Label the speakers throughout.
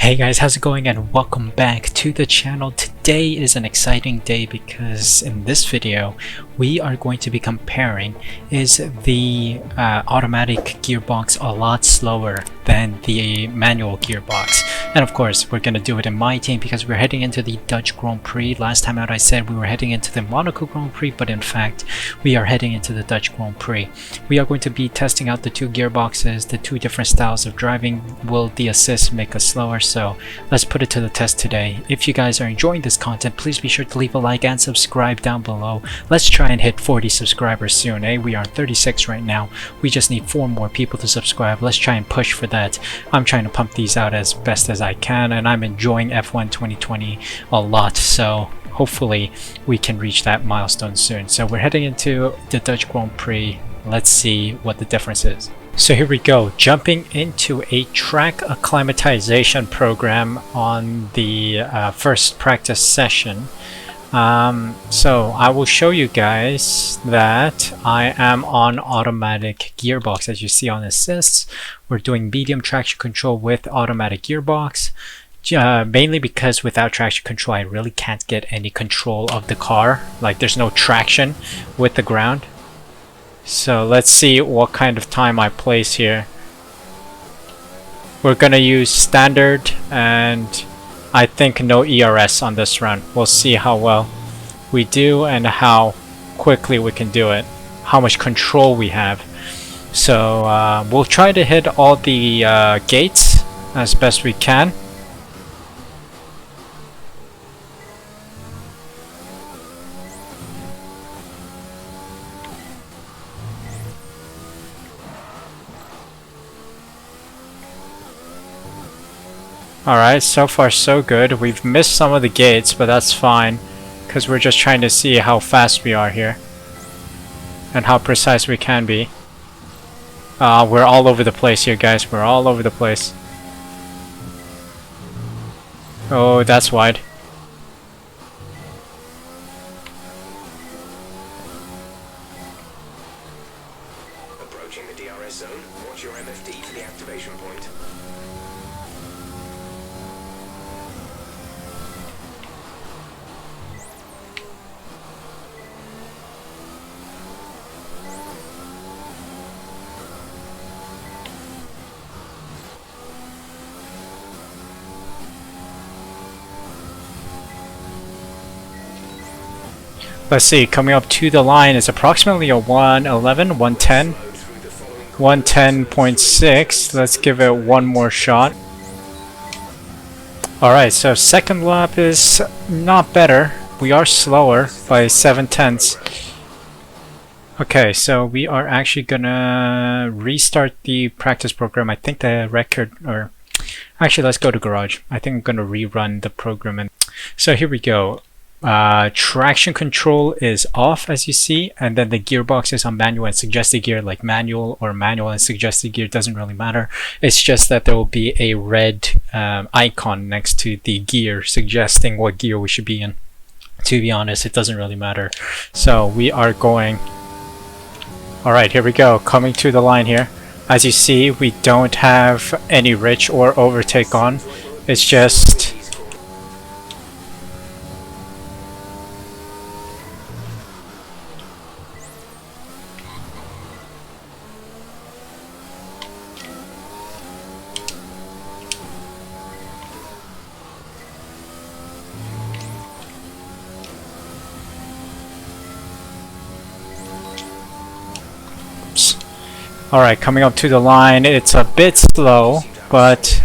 Speaker 1: Hey guys, how's it going and welcome back to the channel. Today is an exciting day because in this video we are going to be comparing is the automatic gearbox a lot slower than the manual gearbox. And of course we're going to do it in my team because we're heading into the Dutch Grand Prix. Last time out I said we were heading into the Monaco Grand Prix, but in fact we are heading into the Dutch Grand Prix. We are going to be testing out the two gearboxes, the two different styles of driving. Will the assist make us slower? So let's put it to the test today. If you guys are enjoying this content, please be sure to leave a like and subscribe down below. Let's try and hit 40 subscribers soon, eh? We are 36 right now. We just need 4 more people to subscribe. Let's try and push for that. I'm trying to pump these out as best as I can, and I'm enjoying F1 2020 a lot, so hopefully we can reach that milestone soon. So we're heading into the Dutch Grand Prix. Let's see what the difference is. So here we go, jumping into a track acclimatization program on the first practice session. So I will show you guys that I am on automatic gearbox. As you see on assists, we're doing medium traction control with automatic gearbox. Mainly because without traction control I really can't get any control of the car. Like there's no traction with the ground. So let's see what kind of time I place here. We're gonna use standard and I think no ERS on this run. We'll see how well we do and how quickly we can do it, how much control we have. So we'll try to hit all the gates as best we can. Alright, so far so good. We've missed some of the gates, but that's fine because we're just trying to see how fast we are here and how precise we can be. We're all over the place here, guys. We're all over the place. Oh, that's wide.
Speaker 2: Approaching the DRS zone. Watch your MFD for the activation point.
Speaker 1: Let's see, coming up to the line is approximately a 111, 110, 110.6. Let's give it one more shot. Alright, so second lap is not better. We are slower by 7/10. Okay, so we are actually gonna restart the practice program. I think the record, or actually let's go to garage. I think I'm gonna rerun the program. And so here we go. Traction control is off, as you see, and then the gearbox is on manual and suggested gear. Like manual or manual and suggested gear doesn't really matter. It's just that there will be a red icon next to the gear suggesting what gear we should be in. To be honest, it doesn't really matter. So we are going. Alright, here we go, coming to the line here. As you see, we don't have any rich or overtake on. It's just alright, coming up to the line, it's a bit slow, but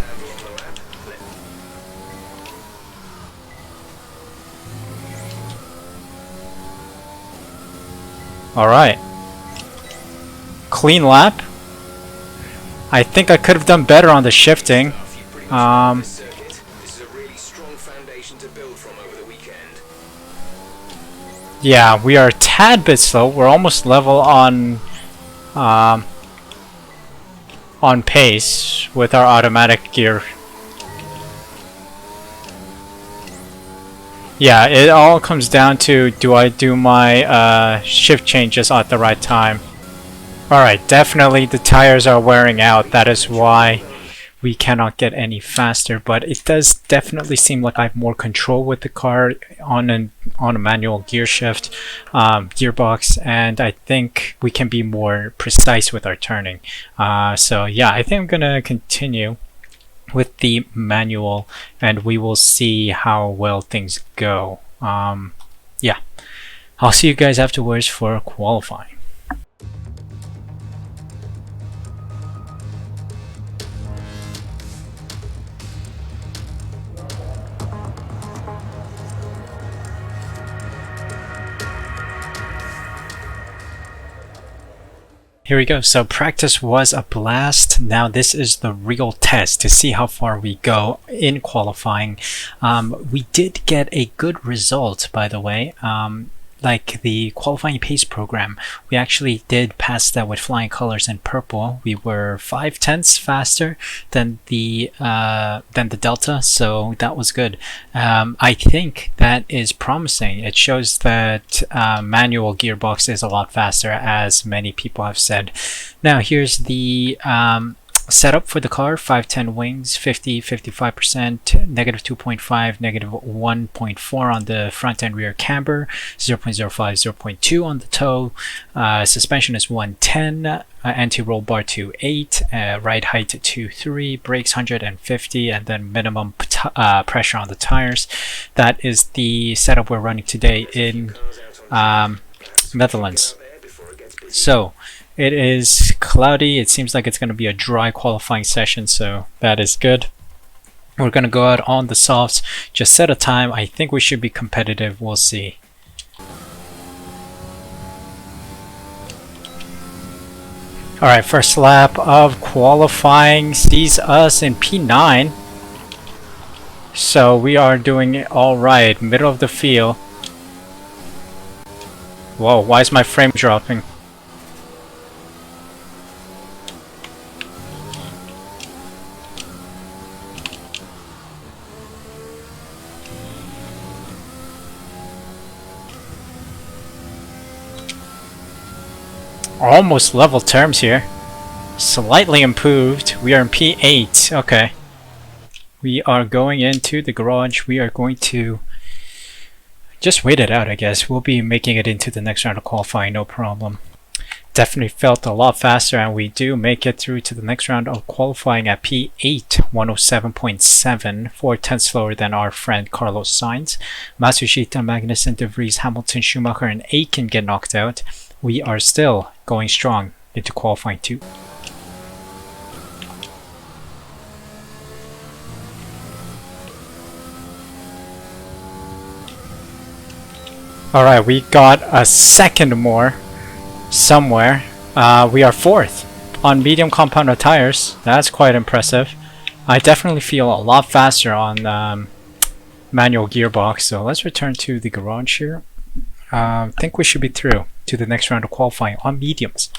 Speaker 1: alright. Clean lap. I think I could have done better on the shifting. Yeah, we are a tad bit slow. We're almost level on pace with our automatic gear. Yeah, it all comes down to, do I do my shift changes at the right time? Alright, definitely the tires are wearing out. That is why we cannot get any faster, but it does definitely seem like I have more control with the car on a manual gear shift gearbox, and I think we can be more precise with our turning. So yeah, I think I'm gonna continue with the manual, and we will see how well things go. Yeah, I'll see you guys afterwards for qualifying. Here we go. So practice was a blast. Now this is the real test to see how far we go in qualifying. We did get a good result, by the way. Like the qualifying pace program, we actually did pass that with flying colors in purple. We were 0.5 faster than the Delta, so that was good. I think that is promising. It shows that manual gearbox is a lot faster, as many people have said. Now here's the setup for the car: 510 wings, 55%, negative 2.5, negative 1.4 on the front and rear camber, 0.05, 0.2 on the toe. Suspension is 110, anti-roll bar 2.8, ride height 2.3, brakes 150, and then minimum pressure on the tires. That is the setup we're running today in Netherlands. So it is cloudy. It seems like it's going to be a dry qualifying session, so that is good. We're going to go out on the softs, just set a time. I think we should be competitive. We'll see. Alright, first lap of qualifying sees us in P9. So we are doing it alright. Middle of the field. Whoa, why is my frame dropping? Almost level terms here. Slightly improved. We are in P8. Okay. We are going into the garage. We are going to just wait it out, I guess. We'll be making it into the next round of qualifying, no problem. Definitely felt a lot faster, and we do make it through to the next round of qualifying at P8, 107.7, 4/10 slower than our friend Carlos Sainz. Matsushita, Magnussen, De Vries, Hamilton, Schumacher, and Aiken get knocked out. We are still going strong into qualifying 2. Alright, we got a second more somewhere. We are 4th on medium compound tires. That's quite impressive. I definitely feel a lot faster on manual gearbox. So let's return to the garage here. I think we should be through to the next round of qualifying on mediums.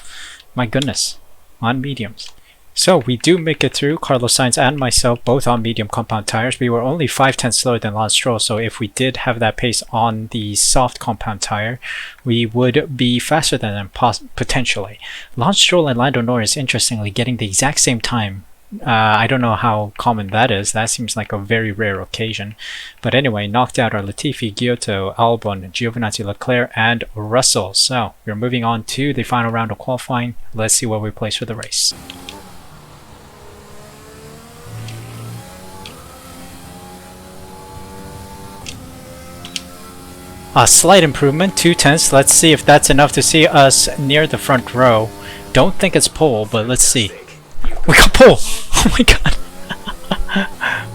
Speaker 1: My goodness, on mediums. So we do make it through. Carlos Sainz and myself both on medium compound tires. We were only 5/10 slower than Lance Stroll, so if we did have that pace on the soft compound tire, we would be faster than them potentially. Lance Stroll and Lando Norris, interestingly, getting the exact same time. I don't know how common that is. That seems like a very rare occasion. But anyway, knocked out are Latifi, Giotto, Albon, Giovinazzi, Leclerc, and Russell. So we're moving on to the final round of qualifying. Let's see where we place for the race. A slight improvement, 2/10. Let's see if that's enough to see us near the front row. Don't think it's pole, but let's see. We got pole! Oh my god!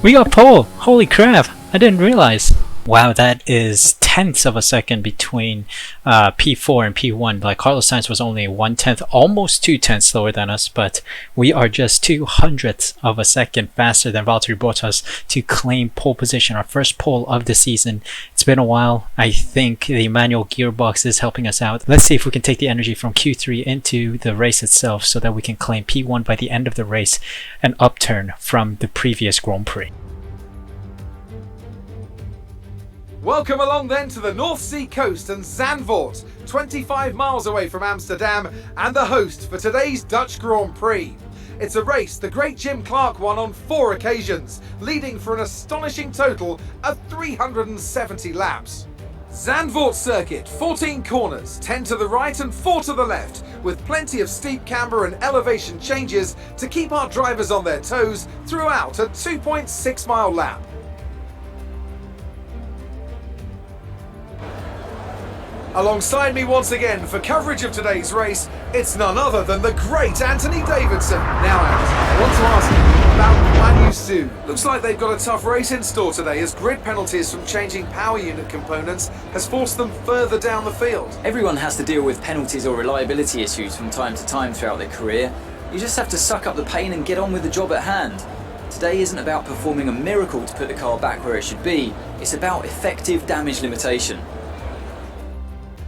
Speaker 1: We got pole! Holy crap! I didn't realize. Wow, that is tenths of a second between P4 and P1. Like Carlos Sainz was only 1/10, almost 2/10 slower than us, but we are just 200ths of a second faster than Valtteri Bottas to claim pole position, our first pole of the season. It's been a while. I think the manual gearbox is helping us out. Let's see if we can take the energy from Q3 into the race itself so that we can claim P1 by the end of the race, an upturn from the previous Grand Prix.
Speaker 3: Welcome along then to the North Sea coast and Zandvoort, 25 miles away from Amsterdam, and the host for today's Dutch Grand Prix. It's a race the great Jim Clark won on 4 occasions, leading for an astonishing total of 370 laps. Zandvoort circuit, 14 corners, 10 to the right and 4 to the left, with plenty of steep camber and elevation changes to keep our drivers on their toes throughout a 2.6 mile lap. Alongside me once again for coverage of today's race, it's none other than the great Anthony Davidson. Now, Ant, I want to ask you about Guan Yu Su. Looks like they've got a tough race in store today, as grid penalties from changing power unit components has forced them further down the field.
Speaker 4: Everyone has to deal with penalties or reliability issues from time to time throughout their career. You just have to suck up the pain and get on with the job at hand. Today isn't about performing a miracle to put the car back where it should be, it's about effective damage limitation.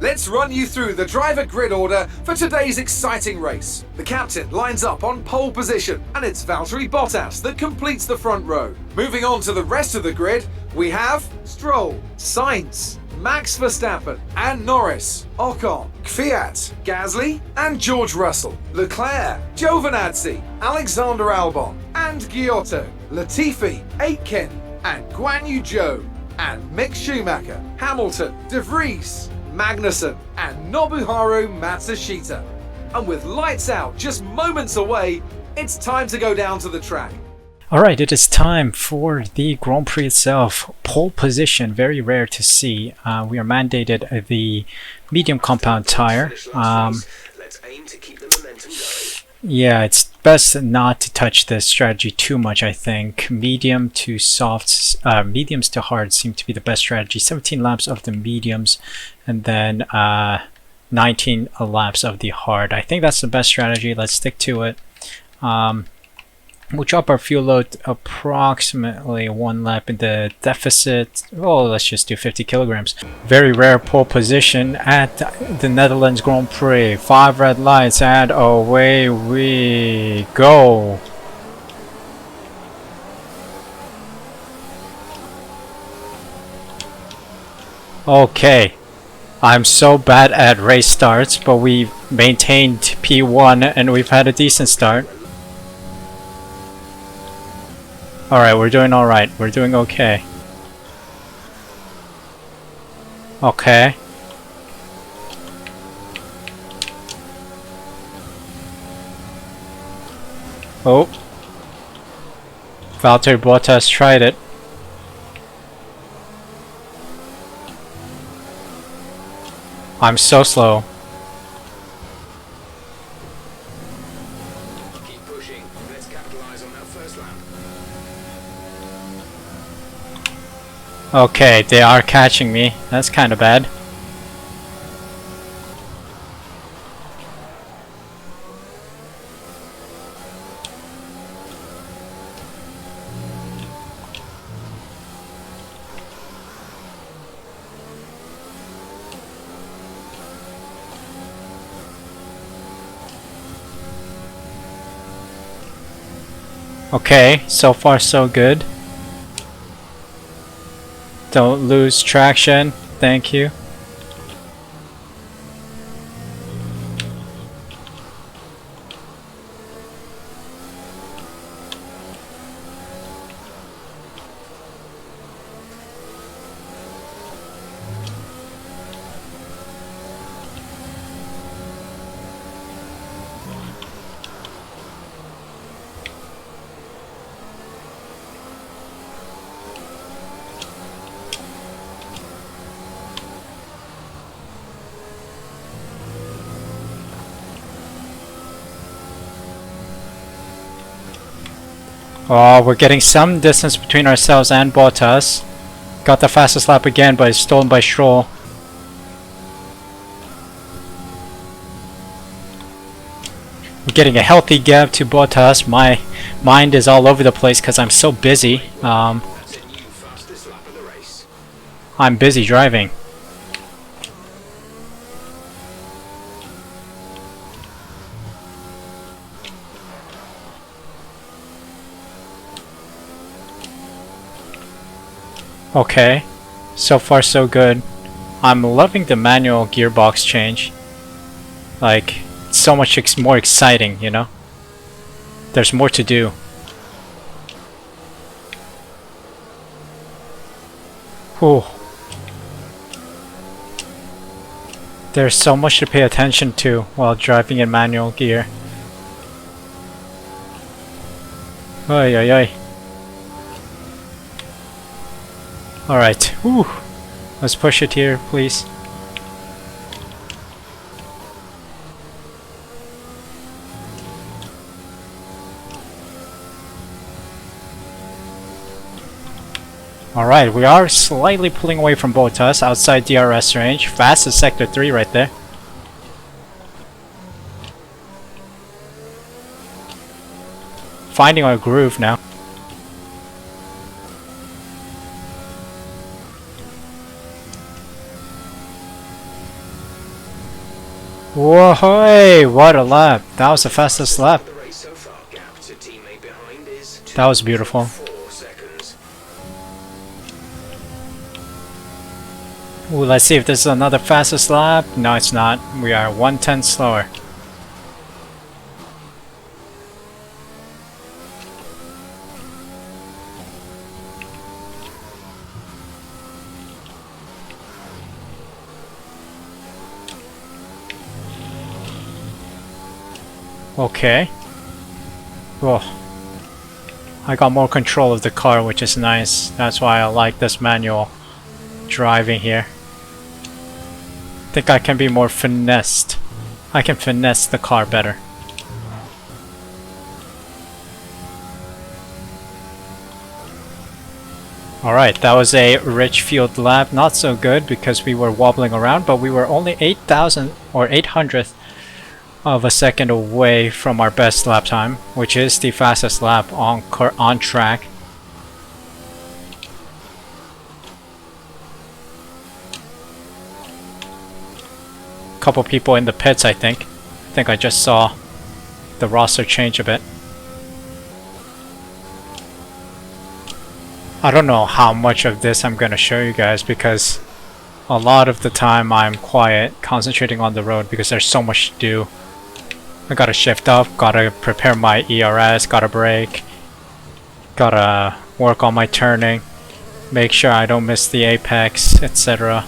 Speaker 3: Let's run you through the driver grid order for today's exciting race. The captain lines up on pole position, and it's Valtteri Bottas that completes the front row. Moving on to the rest of the grid, we have Stroll, Sainz, Max Verstappen and Norris, Ocon, Kvyat, Gasly and George Russell, Leclerc, Giovinazzi, Alexander Albon and Giotto, Latifi, Aitken and Guan Yu Zhou, and Mick Schumacher, Hamilton, De Vries, Magnussen and Nobuharu Matsushita. And with lights out just moments away, it's time to go down to the track.
Speaker 1: Alright, it is time for the Grand Prix itself. Pole position, very rare to see. We are mandated the medium compound tire.
Speaker 2: Let's aim to keep the momentum going.
Speaker 1: Yeah, it's best not to touch this strategy too much, I think. Medium to softs, mediums to hard seem to be the best strategy. 17 laps of the mediums and then 19 laps of the hard. I think that's the best strategy. Let's stick to it. We'll drop our fuel load approximately 1 lap in the deficit. Oh, let's just do 50 kilograms. Very rare pole position at the Netherlands Grand Prix. 5 red lights and away we go. Okay. I'm so bad at race starts, but we maintained P1 and we've had a decent start. Alright, we're doing alright. We're doing okay. Okay. Oh. Valtteri Bottas tried it. I'm so slow.
Speaker 2: Keep pushing. Let's capitalize on that first lap.
Speaker 1: Okay, they are catching me. That's kind of bad. Okay, so far so good. Don't lose traction. Thank you. Oh, we're getting some distance between ourselves and Bottas. Got the fastest lap again, but it's stolen by Stroll. We're getting a healthy gap to Bottas. My mind is all over the place because I'm so busy.
Speaker 2: That's it, you fastest lap of the race.
Speaker 1: I'm busy driving. Okay, so far so good. I'm loving the manual gearbox change. Like, it's so much more exciting, you know? There's more to do. Whew. There's so much to pay attention to while driving in manual gear. Ay ay ay. Alright. Whew. Let's push it here, please. Alright, we are slightly pulling away from Botas outside DRS range. Fast as Sector 3 right there. Finding our groove now. Whoa, what a lap. That was the fastest lap.
Speaker 2: The race so far, gap to teammate behind is
Speaker 1: That was beautiful.
Speaker 2: 4 seconds.
Speaker 1: Ooh, let's see if this is another fastest lap. No, it's not. We are 1/10 slower. Okay. Whoa. I got more control of the car, which is nice. That's why I like this manual driving here. I think I can be more finessed. I can finesse the car better. Alright, that was a rich field lap. Not so good because we were wobbling around, but we were only 8,000 or 800th of a second away from our best lap time, which is the fastest lap on track. Couple people in the pits, I think. I think I just saw the roster change a bit. I don't know how much of this I'm gonna show you guys because a lot of the time I'm quiet, concentrating on the road because there's so much to do. I gotta shift up, gotta prepare my ERS, gotta brake, gotta work on my turning, make sure I don't miss the apex, etc.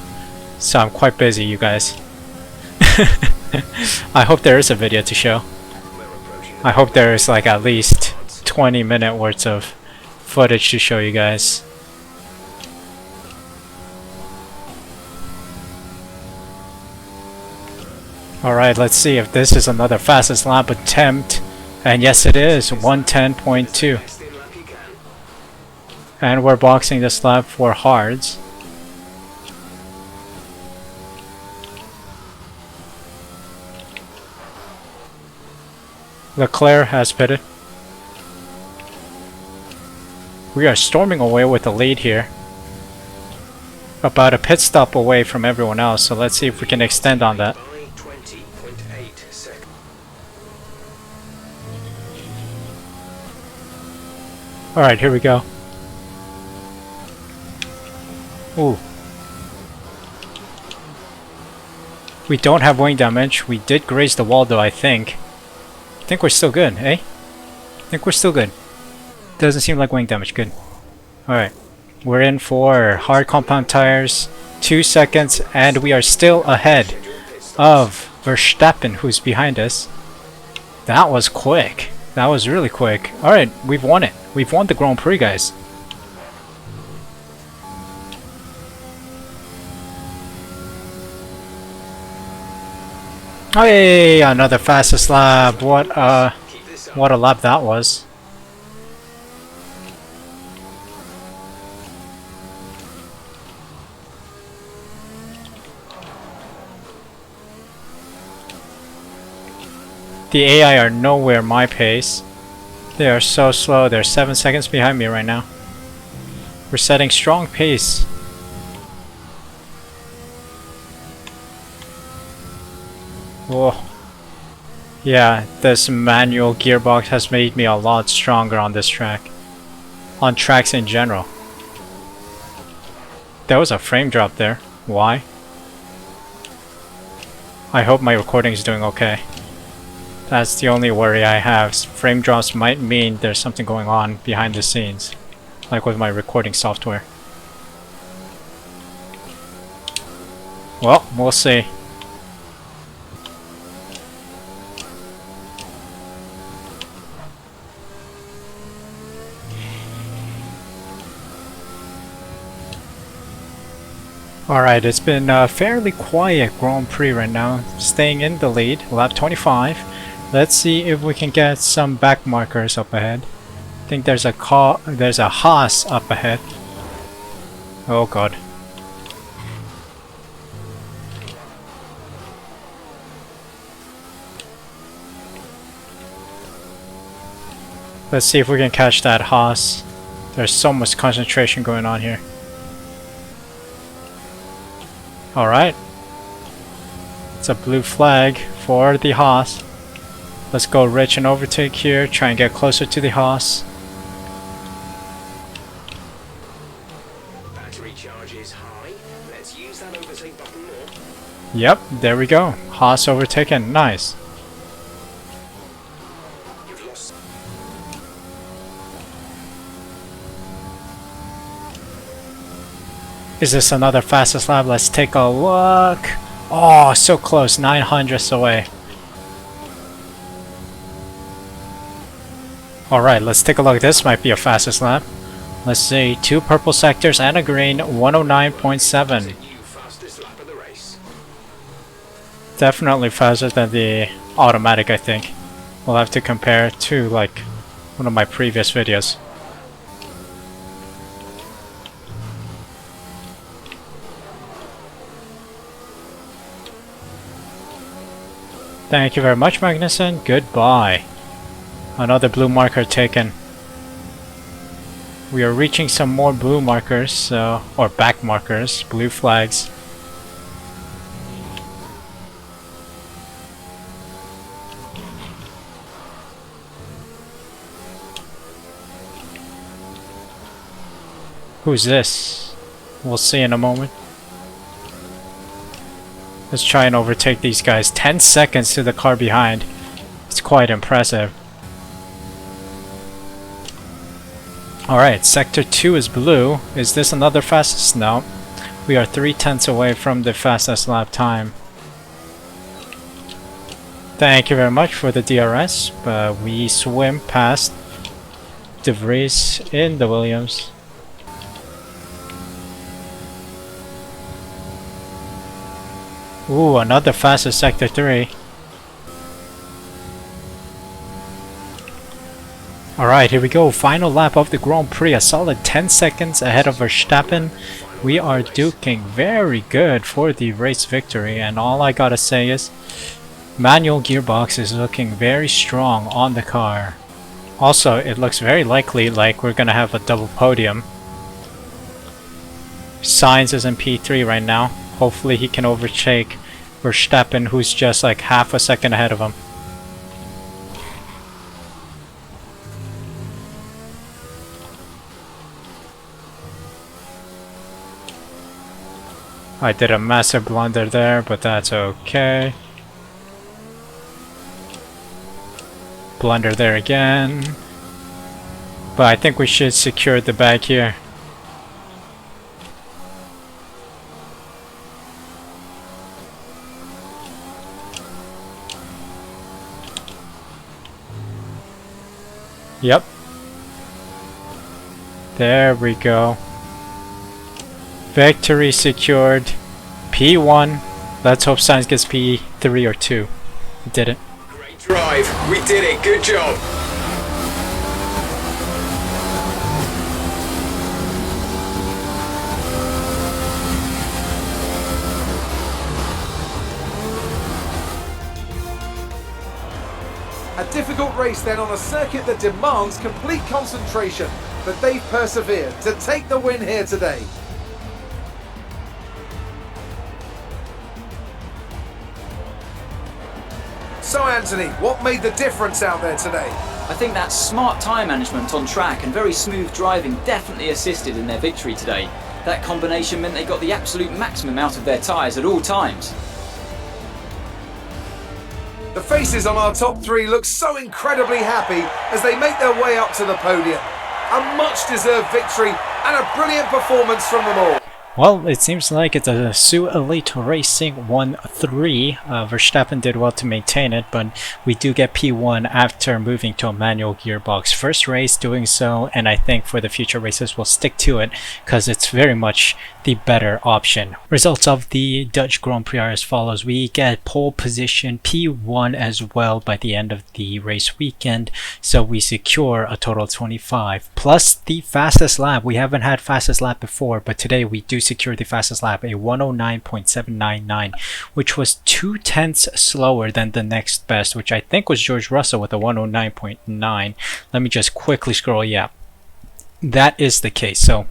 Speaker 1: So I'm quite busy, you guys. I hope there is a video to show. I hope there is like at least 20-minute worth of footage to show you guys. Alright, let's see if this is another fastest lap attempt. And yes it is, 110.2. And we're boxing this lap for hards. Leclerc has pitted. We are storming away with the lead here. About a pit stop away from everyone else, so let's see if we can extend on that.
Speaker 2: 20.8 seconds.
Speaker 1: Alright, here we go. Ooh. We don't have wing damage. We did graze the wall though, I think. I think we're still good, eh? I think we're still good. Doesn't seem like wing damage, good. Alright. We're in for hard compound tires. 2 seconds, and we are still ahead of Verstappen, who's behind us. That was quick. That was really quick. Alright, we've won it. We've won the Grand Prix, guys. Hey, another fastest lap. What a lap that was. The AI are nowhere my pace. They are so slow. They're 7 seconds behind me right now. We're setting strong pace. Whoa. Yeah, this manual gearbox has made me a lot stronger on this track. On tracks in general. There was a frame drop there. Why? I hope my recording is doing okay. That's the only worry I have. Frame drops might mean there's something going on behind the scenes, like with my recording software. Well, we'll see. Alright, it's been a fairly quiet Grand Prix right now, staying in the lead, lap 25. Let's see if we can get some back markers up ahead. I think there's a Haas up ahead. Oh god. Let's see if we can catch that Haas. There's so much concentration going on here. Alright. It's a blue flag for the Haas. Let's go rich and overtake here, try and get closer to the Haas.
Speaker 2: Battery charge is high. Let's use that overtake button more.
Speaker 1: Yep, there we go. Haas overtaken, nice.
Speaker 2: You've lost.
Speaker 1: Is this another fastest lap? Let's take a look. Oh, so close, 900ths away. Alright, let's take a look. This might be a fastest lap. Let's see, 2 purple sectors and a green, 109.7.
Speaker 2: New fastest lap of the race.
Speaker 1: Definitely faster than the automatic, I think. We'll have to compare to like one of my previous videos. Thank you very much, Magnussen. Goodbye. Another blue marker taken. We are reaching some more blue markers, or back markers, blue flags. Who's this? We'll see in a moment. Let's try and overtake these guys. 10 seconds to the car behind. It's quite impressive. Alright, sector 2 is blue. Is this another fastest? No. We are 3/10 away from the fastest lap time. Thank you very much for the DRS, but we swim past De Vries in the Williams. Ooh, another fastest sector 3. Alright, here we go. Final lap of the Grand Prix. A solid 10 seconds ahead of Verstappen. We are duking very good for the race victory, and all I gotta say is manual gearbox is looking very strong on the car. Also, it looks very likely like we're gonna have a double podium. Sainz is in P3 right now. Hopefully he can overtake Verstappen, who's just like half a second ahead of him. I did a massive blunder there, but that's okay. Blunder there again. But I think we should secure the bag here. Yep. There we go. Victory secured. P1. Let's hope Sainz gets P3 or 2. He didn't.
Speaker 2: Great drive. We did it. Good job.
Speaker 3: A difficult race then on a circuit that demands complete concentration, but they've persevered to take the win here today. So Anthony, what made the difference out there today?
Speaker 4: I think that smart tyre management on track and very smooth driving definitely assisted in their victory today. That combination meant they got the absolute maximum out of their tyres at all times.
Speaker 3: The faces on our top three look so incredibly happy as they make their way up to the podium. A much-deserved victory and a brilliant performance from them all.
Speaker 1: Well, it seems like it's a Su Elite Racing 1-3. Verstappen did well to maintain it, but we do get P1 after moving to a manual gearbox. First race doing so, and I think for the future races we'll stick to it because it's very much the better option. Results of the Dutch Grand Prix are as follows. We get pole position P1 as well by the end of the race weekend, so we secure a total of 25 plus the fastest lap. We haven't had fastest lap before, but today we do secure the fastest lap, a 109.799, which was 0.2 slower than the next best, which I think was George Russell with a 109.9. Let me just quickly scroll. Yeah, that is the case. So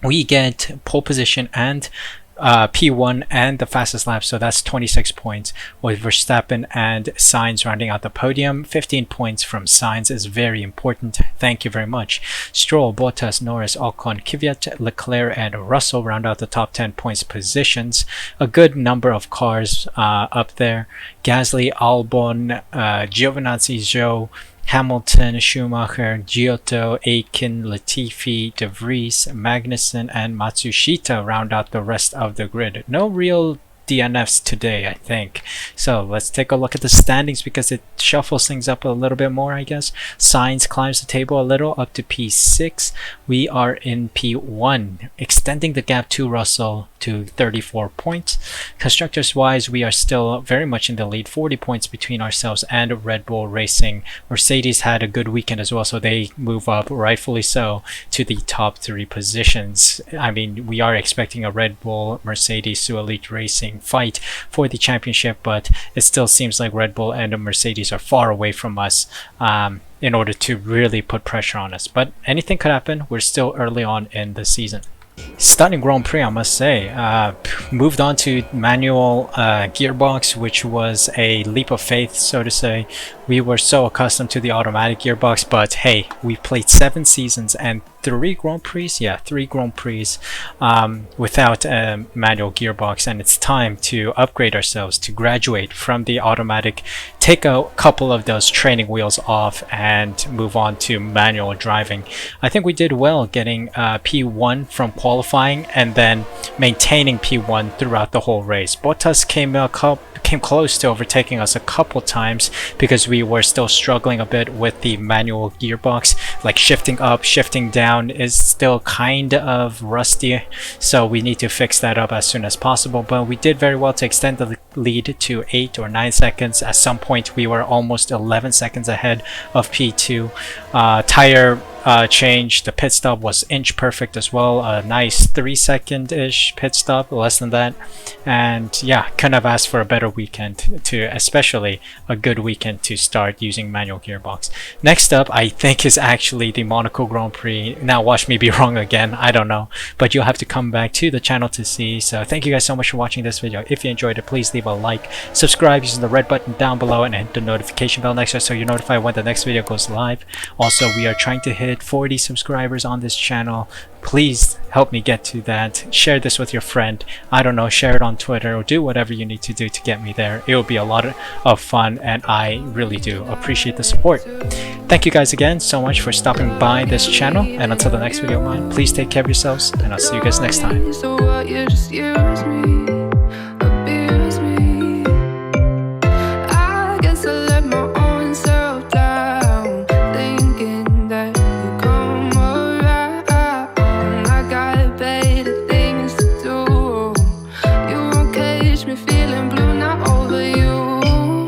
Speaker 1: we get pole position and P1 and the fastest lap, so that's 26 points with Verstappen and Sainz rounding out the podium. 15 points from Sainz is very important. Thank you very much. Stroll, Bottas, Norris, Ocon, Kvyat, Leclerc, and Russell round out the top 10 points positions. A good number of cars up there. Gasly, Albon, Giovinazzi, Zhou, Hamilton, Schumacher, Giotto, Aiken, Latifi, De Vries, Magnussen, and Matsushita round out the rest of the grid. No real DNFs today, I think. So let's take a look at the standings because it shuffles things up a little bit more, I guess. Sainz climbs the table a little up to P6. We are in P1, extending the gap to Russell to 34 points. Constructors wise, we are still very much in the lead, 40 points between ourselves and Red Bull Racing. Mercedes had a good weekend as well, so they move up, rightfully so, to the top 3 positions. I mean, we are expecting a Red Bull, Mercedes, Su Elite Racing fight for the championship, but it still seems like Red Bull and Mercedes are far away from us in order to really put pressure on us. But anything could happen. We're still early on in the season. Stunning Grand Prix, I must say. Moved on to manual gearbox, which was a leap of faith, so to say. We were so accustomed to the automatic gearbox, but hey, we played 7 seasons and 3 Grand Prix, yeah, 3 Grand Prix without a manual gearbox, and it's time to upgrade ourselves, to graduate from the automatic, take a couple of those training wheels off and move on to manual driving. I think we did well getting P1 from qualifying and then maintaining P1 throughout the whole race. Bottas came close to overtaking us a couple times because we were still struggling a bit with the manual gearbox, like shifting up, shifting down is still kind of rusty, so we need to fix that up as soon as possible. But we did very well to extend the lead to 8 or 9 seconds. At some point we were almost 11 seconds ahead of P2. Tire change, the pit stop was inch perfect as well, a nice 3-second-ish pit stop, less than that. And yeah, couldn't have asked for a better weekend, to especially a good weekend to start using manual gearbox. Next up, I think, is actually the Monaco Grand Prix. Now watch me be wrong again, I don't know, but you'll have to come back to the channel to see. So thank you guys so much for watching this video. If you enjoyed it, please leave a like, subscribe using the red button down below, and hit the notification bell next to it so you're notified when the next video goes live. Also, we are trying to hit 40 subscribers on this channel. Please help me get to that. Share this with your friend, I don't know, share it on Twitter, or do whatever you need to do to get me there. It will be a lot of fun, and I really do appreciate the support. Thank you guys again so much for stopping by this channel, and until the next video of mine, please take care of yourselves, and I'll see you guys next time.